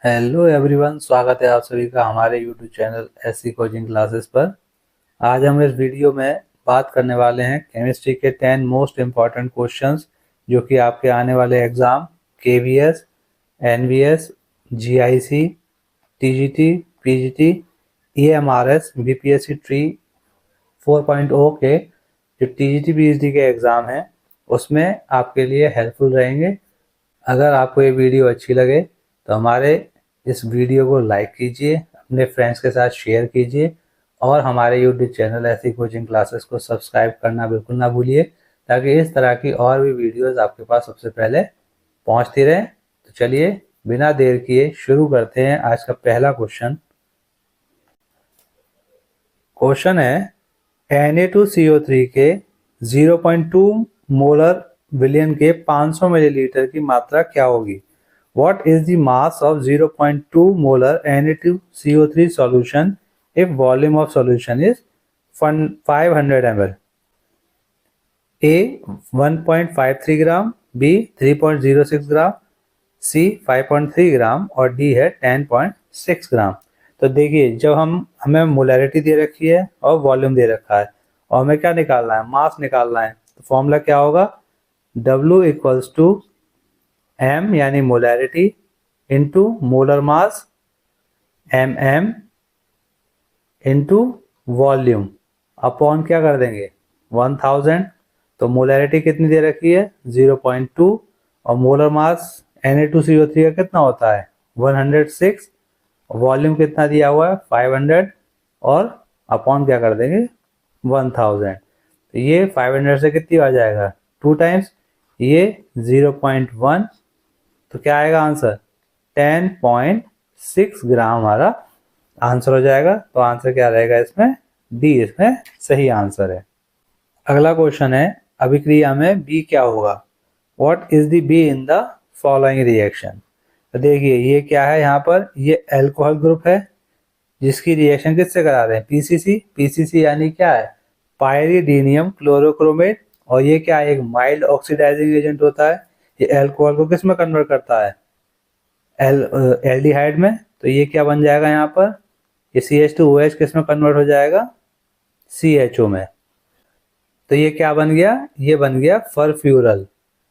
Hello everyone, स्वागत है आप सभी का हमारे YouTube channel SC coaching classes पर। आज हम इस वीडियो में बात करने वाले हैं केमिस्ट्री के 10 मोस्ट इम्पॉर्टेंट क्वेश्चंस जो कि आपके आने वाले exam KVS, NVS, GIC, TGT, PGT, EMRS, BPSC TRE 4.0 के जो टीजीटी पीजीटी के एग्ज़ाम हैं उसमें आपके लिए हेल्पफुल रहेंगे। अगर आपको ये वीडियो अच्छी लगे तो हमारे इस वीडियो को लाइक कीजिए, अपने फ्रेंड्स के साथ शेयर कीजिए और हमारे यूट्यूब चैनल ऐसी कोचिंग क्लासेस को सब्सक्राइब करना बिल्कुल ना भूलिए, ताकि इस तरह की और भी वीडियोस आपके पास सबसे पहले पहुंचती रहें। तो चलिए बिना देर किए शुरू करते हैं आज का पहला क्वेश्चन। क्वेश्चन है Na2CO3 के 0.2 मोलर विलयन के 500 मिलीलीटर की मात्रा क्या होगी? What is the mass of 0.2 molar Na2CO3 solution if volume of solution is 500 ml? A 1.53 gram, B 3.06 gram, C 5.3 ग्राम और D है 10.6 ग्राम। तो देखिए, जब हमें मोलैरिटी दे रखी है और वॉल्यूम दे रखा है और हमें क्या निकालना है, मास निकालना है, तो फॉर्मूला क्या होगा? W इक्वल्स टू M यानी molarity into molar mass MM into volume upon क्या कर देंगे 1000। तो मोलैरिटी कितनी दे रखी है 0.2 और मोलर मास Na2CO3 का कितना होता है 106, वॉल्यूम कितना दिया हुआ है 500 और अपॉन क्या कर देंगे 1000। तो ये 500 से कितनी आ जाएगा 2 टाइम्स, ये 0.1, तो क्या आएगा आंसर 10.6 ग्राम हमारा आंसर हो जाएगा। तो आंसर क्या रहेगा इसमें? डी इसमें सही आंसर है। अगला क्वेश्चन है अभिक्रिया में बी क्या होगा? What is the be in the following reaction? तो देखिए ये क्या है, यहाँ पर ये अल्कोहल ग्रुप है जिसकी रिएक्शन किससे करा रहे हैं पीसीसी। पीसीसी यानी क्या है पायरिडीनियम क्लोरोक्रोमेट, और ये क्या है एक माइल्ड ऑक्सीडाइजिंग एजेंट होता है। ये अल्कोहल को किस में कन्वर्ट करता है एल्डिहाइड में। तो ये क्या बन जाएगा यहाँ पर, ये CH2OH किस में कन्वर्ट हो जाएगा CHO में। तो ये क्या बन गया, ये बन गया फरफ्यूरल,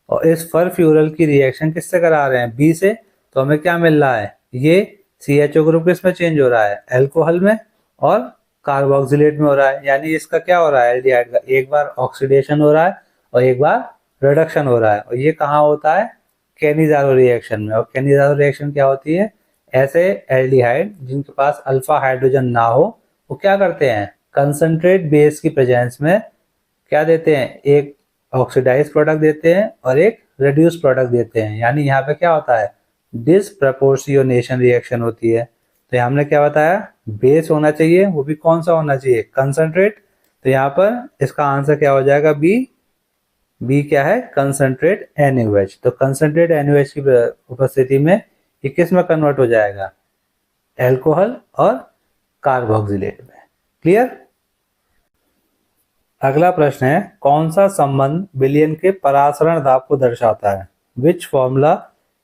और इस फरफ्यूरल की रिएक्शन किससे करा रहे हैं बी से। तो हमें क्या मिल रहा है, ये CHO ग्रुप किस में चेंज हो रहा है अल्कोहल में और कार्बोक्सिलेट में हो रहा है, यानी इसका क्या हो रहा है एल्डिहाइड का एक बार ऑक्सीडेशन हो रहा है और एक बार रिडक्शन हो रहा है। और ये कहाँ होता है कैनिजारो रिएक्शन में। और कैनिजारो रिएक्शन क्या होती है, ऐसे एल्डिहाइड जिनके पास अल्फा हाइड्रोजन ना हो वो क्या करते हैं कंसंट्रेट बेस की प्रेजेंस में क्या देते हैं, एक ऑक्सीडाइज प्रोडक्ट देते हैं और एक रिड्यूस प्रोडक्ट देते हैं। यानी यहाँ पे क्या होता है डिसप्रपोर्शियोनेशन रिएक्शन होती है। तो हमने क्या बताया बेस होना चाहिए, वो भी कौन सा होना चाहिए कंसंट्रेट। तो यहाँ पर इसका आंसर क्या हो जाएगा बी। बी क्या है कंसंट्रेट NaOH। तो कंसंट्रेट NaOH की उपस्थिति में ये किस में कन्वर्ट हो जाएगा अल्कोहल और कार्बोक्सिलेट में। क्लियर। अगला प्रश्न है कौन सा संबंध विलयन के परासरण दाब को दर्शाता है? Which formula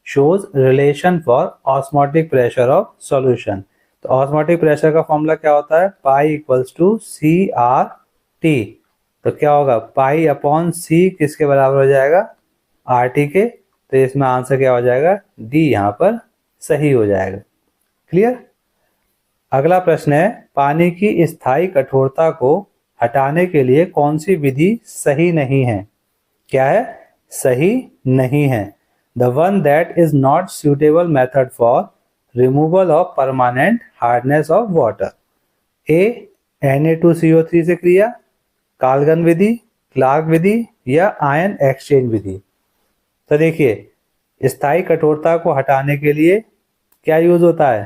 shows relation for osmotic pressure of solution? तो ऑस्मोटिक प्रेशर का फॉर्मूला क्या होता है पाई इक्वल्स टू CRT। तो क्या होगा पाई अपॉन C किसके बराबर हो जाएगा RT के। तो इसमें आंसर क्या हो जाएगा डी यहाँ पर सही हो जाएगा। क्लियर। अगला प्रश्न है पानी की स्थायी कठोरता को हटाने के लिए कौन सी विधि सही नहीं है? क्या है सही नहीं है? The one that is not suitable method for removal of permanent hardness of water. A Na2CO3 से क्रिया, काल्गन विधि, क्लार्क विधि या आयन एक्सचेंज विधि। तो देखिए स्थायी कठोरता को हटाने के लिए क्या यूज होता है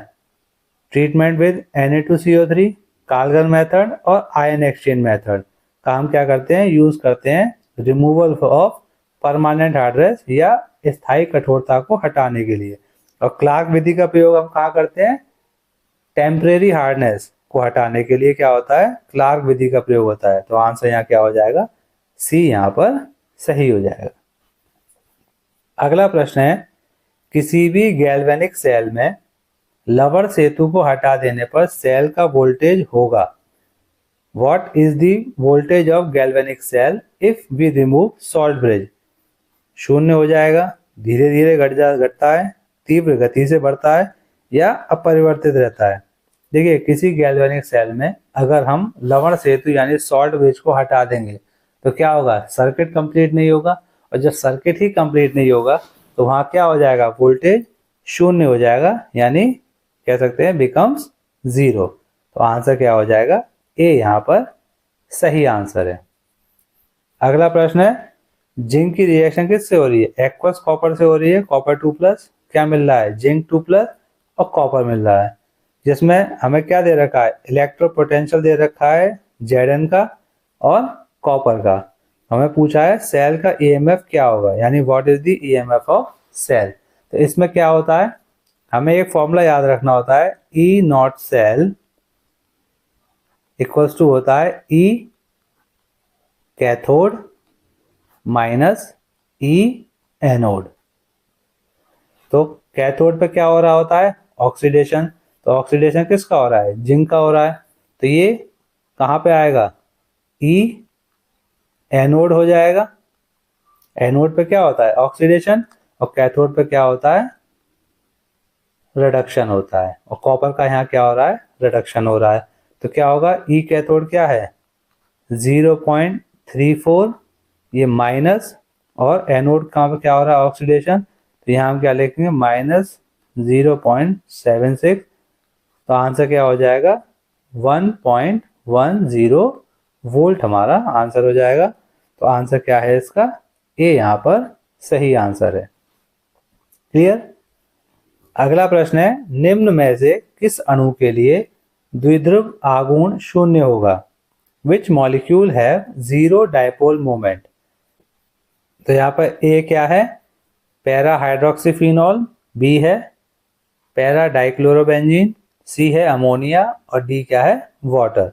ट्रीटमेंट विद Na2CO3, काल्गन मेथड और आयन एक्सचेंज मेथड का हम क्या करते हैं यूज करते हैं रिमूवल ऑफ परमानेंट हार्डनेस या स्थायी कठोरता को हटाने के लिए। और क्लार्क विधि का प्रयोग हम कहाँ करते हैं टेम्परेरी हार्डनेस को हटाने के लिए क्या होता है क्लार्क विधि का प्रयोग होता है। तो आंसर यहाँ क्या हो जाएगा सी यहाँ पर सही हो जाएगा। अगला प्रश्न है किसी भी गैल्वेनिक सेल में लवण सेतु को हटा देने पर सेल का वोल्टेज होगा। What is the voltage of galvanic cell if we remove salt bridge? शून्य हो जाएगा, धीरे धीरे घटता है, तीव्र गति से बढ़ता है या अपरिवर्तित रहता है। देखिए, किसी गैल्वेनिक सेल में अगर हम लवण सेतु यानी सॉल्ट ब्रिज को हटा देंगे तो क्या होगा? सर्किट कंप्लीट नहीं होगा, और जब सर्किट ही कंप्लीट नहीं होगा तो वहां क्या हो जाएगा? वोल्टेज शून्य हो जाएगा, यानी कह सकते हैं बिकम्स जीरो। तो आंसर क्या हो जाएगा? ए यहाँ पर सही आंसर है। अगला प्रश्न है, जिंक की रिएक्शन किससे हो रही है? एक्वस कॉपर से हो रही है, कॉपर 2+, क्या मिल रहा है? जिंक 2+ और कॉपर मिल रहा है, जिसमें हमें क्या दे रखा है? इलेक्ट्रो पोटेंशियल दे रखा है Zn का और कॉपर का। हमें पूछा है सेल का ईएमएफ क्या होगा, यानी what is the EMF of cell. तो इसमें क्या होता है, हमें एक फॉर्मूला याद रखना होता है, ई नॉट सेल इक्वल्स टू होता है ई कैथोड माइनस ई एनोड। तो कैथोड पे क्या हो रहा होता है? ऑक्सीडेशन। तो ऑक्सीडेशन किसका हो रहा है? जिंक का हो रहा है। तो ये कहाँ पे आएगा? ई एनोड हो जाएगा। एनोड पे क्या होता है? ऑक्सीडेशन। और कैथोड पे क्या होता है? रिडक्शन होता है। और कॉपर का यहाँ क्या हो रहा है? रिडक्शन हो रहा है। तो क्या होगा? ई कैथोड क्या है? 0.34, ये माइनस, और एनोड कहाँ पे क्या हो रहा है? ऑक्सीडेशन। तो यहाँ हम क्या लिखेंगे? -0.76। तो आंसर क्या हो जाएगा? 1.10 वोल्ट हमारा आंसर हो जाएगा। तो आंसर क्या है इसका? ए यहाँ पर सही आंसर है। क्लियर? अगला प्रश्न है, निम्न में से किस अणु के लिए द्विध्रुव आघूर्ण शून्य होगा? Which molecule have zero dipole moment? तो यहाँ पर ए क्या है? पैरा हाइड्रोक्सीफिनॉल, बी है पैरा डाइक्लोरोबेंजीन, सी है अमोनिया, और डी क्या है? वाटर।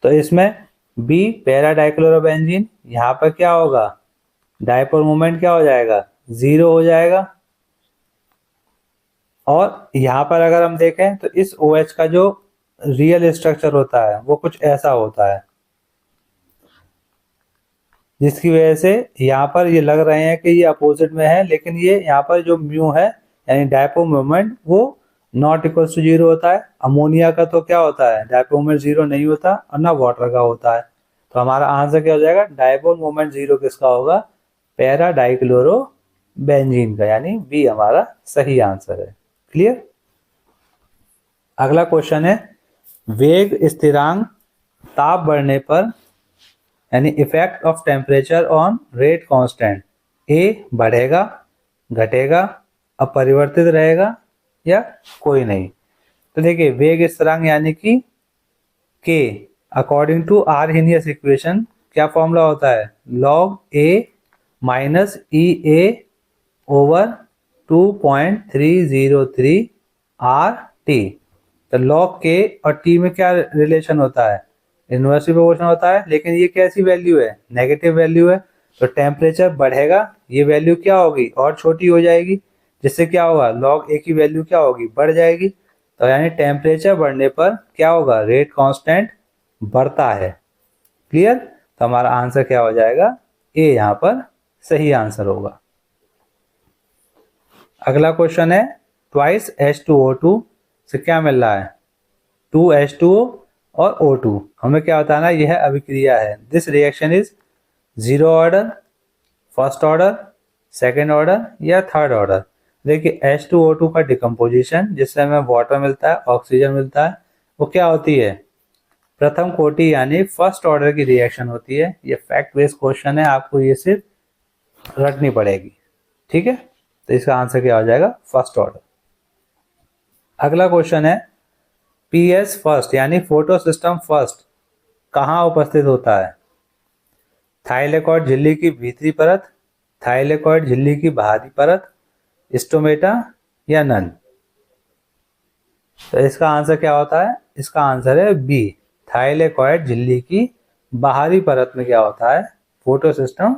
तो इसमें बी पैरा डाइक्लोरोबेंजीन, यहाँ पर क्या होगा? डायपोल मोमेंट क्या हो जाएगा? 0 हो जाएगा। और यहाँ पर अगर हम देखें तो इस OH का जो रियल स्ट्रक्चर होता है वो कुछ ऐसा होता है, जिसकी वजह से यहाँ पर ये लग रहे हैं कि ये अपोजिट में है, लेकिन ये यहाँ पर जो म्यू है यानी डायपोल मोमेंट वो नॉट इक्वल टू 0 होता है। अमोनिया का तो क्या होता है? डायपोल मोमेंट 0 नहीं होता, और ना वाटर का होता है। तो हमारा आंसर क्या हो जाएगा? डायपोल मोमेंट 0 किसका होगा? पैरा डाइक्लोरो बेंजीन का, यानी बी हमारा सही आंसर है। क्लियर? अगला क्वेश्चन है, वेग स्थिरांक ताप बढ़ने पर यानी effect of temperature on rate constant, A बढ़ेगा, घटेगा, अपरिवर्तित रहेगा या कोई नहीं? तो देखिए, वेग स्थिरांक यानी कि के अकॉर्डिंग टू आर्हेनियस इक्वेशन क्या फॉर्मूला होता है? लॉग ए माइनस ई ए ओवर 2.303 आर टी। तो लॉग के और टी में क्या रिलेशन होता है? इनवर्सली प्रोपोर्शनल होता है, लेकिन ये कैसी वैल्यू है? नेगेटिव वैल्यू है। तो टेम्परेचर बढ़ेगा, ये वैल्यू क्या होगी? और छोटी हो जाएगी, जिससे क्या होगा? लॉग ए की वैल्यू क्या होगी? बढ़ जाएगी। तो यानी टेम्परेचर बढ़ने पर क्या होगा? रेट कांस्टेंट बढ़ता है। क्लियर? तो हमारा आंसर क्या हो जाएगा? ए यहाँ पर सही आंसर होगा। अगला क्वेश्चन है, ट्वाइस H2O2 से क्या मिल रहा है? 2H2O और O2। हमें क्या बताना है? यह अभिक्रिया है। This reaction is 0 order, first order, second order या थर्ड ऑर्डर? देखिए, H2O2 का डिकम्पोजिशन, जिससे हमें वाटर मिलता है, ऑक्सीजन मिलता है, वो क्या होती है? प्रथम कोटि यानी फर्स्ट ऑर्डर की रिएक्शन होती है। ये फैक्ट बेस्ड क्वेश्चन है, आपको ये सिर्फ रटनी पड़ेगी। ठीक है? तो इसका आंसर क्या हो जाएगा? First order. अगला क्वेश्चन है, PS फर्स्ट यानी फोटो सिस्टम फर्स्ट कहाँ उपस्थित होता है? थाइलेकॉइड झिल्ली की भीतरी परत, थाइलेकॉइड झिल्ली की बाहरी परत, स्टोमेटा या नन? तो इसका आंसर क्या होता है? इसका आंसर है बी, थाइलेकॉइड झिल्ली की बाहरी परत में क्या होता है? Photo system